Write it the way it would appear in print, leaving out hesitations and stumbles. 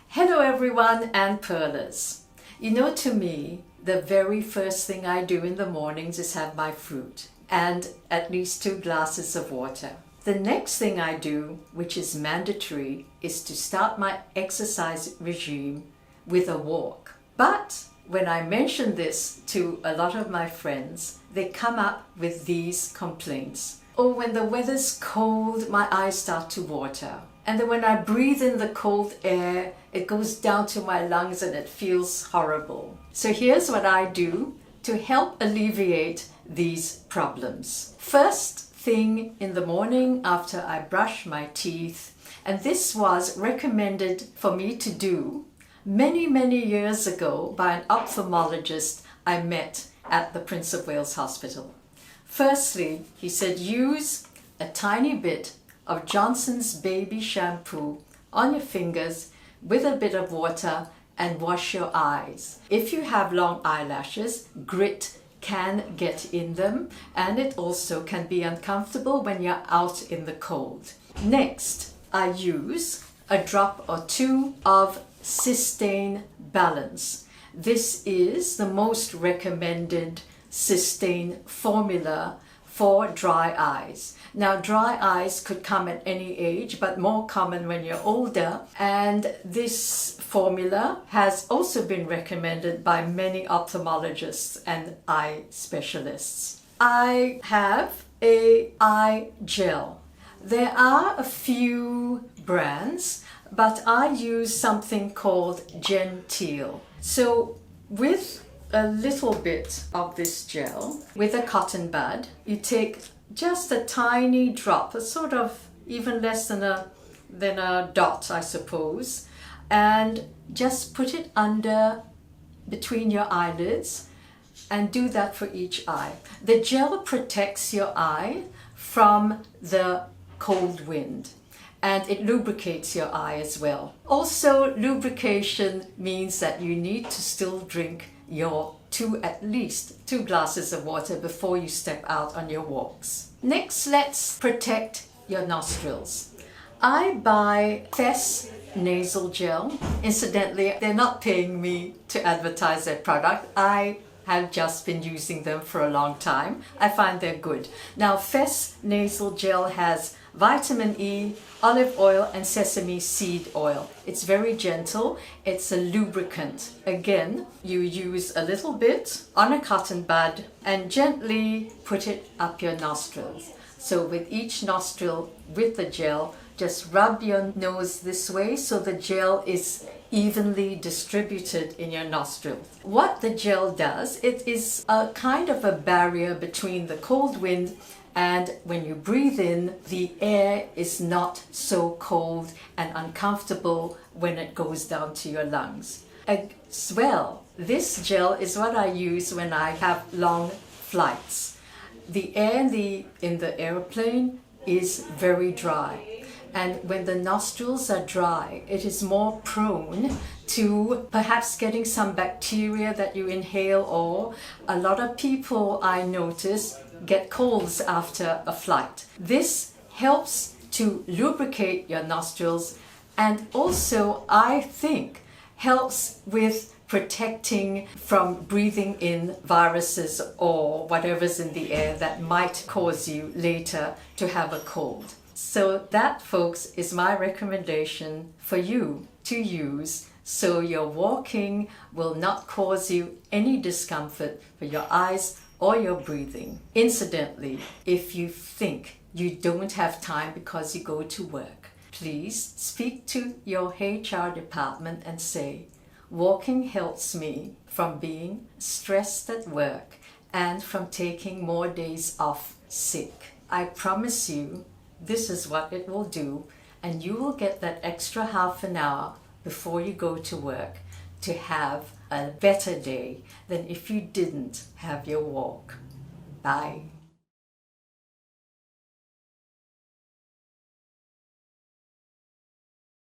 Hello everyone and Pearlers. You know, to me, the very first thing I do in the mornings is have my fruit and at least 2 glasses of water. The next thing I do, which is mandatory, is to start my exercise regime with a walk. But when I mention this to a lot of my friends, they come up with these complaints. Oh, when the weather's cold, my eyes start to water. And then when I breathe in the cold air, it goes down to my lungs and it feels horrible. So here's what I do to help alleviate these problems. First thing in the morning after I brush my teeth, and this was recommended for me to do many years ago by an ophthalmologist I met at the Prince of Wales Hospital. Firstly, he said use a tiny bit of Johnson's baby shampoo on your fingers with a bit of water and wash your eyes. If you have long eyelashes, grit can get in them, and it also can be uncomfortable when you're out in the cold. Next, I use a drop or 2 of Cysteine Balance. This is the most recommended Cysteine formula for dry eyes. Now, dry eyes could come at any age, but more common when you're older. And this formula has also been recommended by many ophthalmologists and eye specialists. I have a eye gel. There are a few brands, but I use something called Genteel. So with a little bit of this gel with a cotton bud, you take just a tiny drop, a sort of even less than a dot, I suppose, and just put it under between your eyelids and do that for each eye. The gel protects your eye from the cold wind and it lubricates your eye as well. Also, lubrication means that you need to still drink your at least 2 glasses of water before you step out on your walks. Next, let's protect your nostrils. I buy Fess nasal gel. Incidentally, they're not paying me to advertise their product. I have just been using them for a long time. I find they're good. Now, Fess nasal gel has vitamin E, olive oil and sesame seed oil. It's very gentle. It's a lubricant. Again, you use a little bit on a cotton bud and gently put it up your nostrils. So with each nostril with the gel, just rub your nose this way so the gel is evenly distributed in your nostrils. What the gel does, it is a kind of a barrier between the cold wind, and when you breathe in, the air is not so cold and uncomfortable when it goes down to your lungs. As well, this gel is what I use when I have long flights. The air in the airplane is very dry. And when the nostrils are dry, it is more prone to perhaps getting some bacteria that you inhale, or a lot of people I notice get colds after a flight. This helps to lubricate your nostrils and also, I think, helps with protecting from breathing in viruses or whatever's in the air that might cause you later to have a cold. So that, folks, is my recommendation for you to use so your walking will not cause you any discomfort for your eyes or your breathing. Incidentally, if you think you don't have time because you go to work, please speak to your HR department and say, walking helps me from being stressed at work and from taking more days off sick. I promise you, this is what it will do, and you will get that extra half an hour before you go to work to have a better day than if you didn't have your walk. Bye.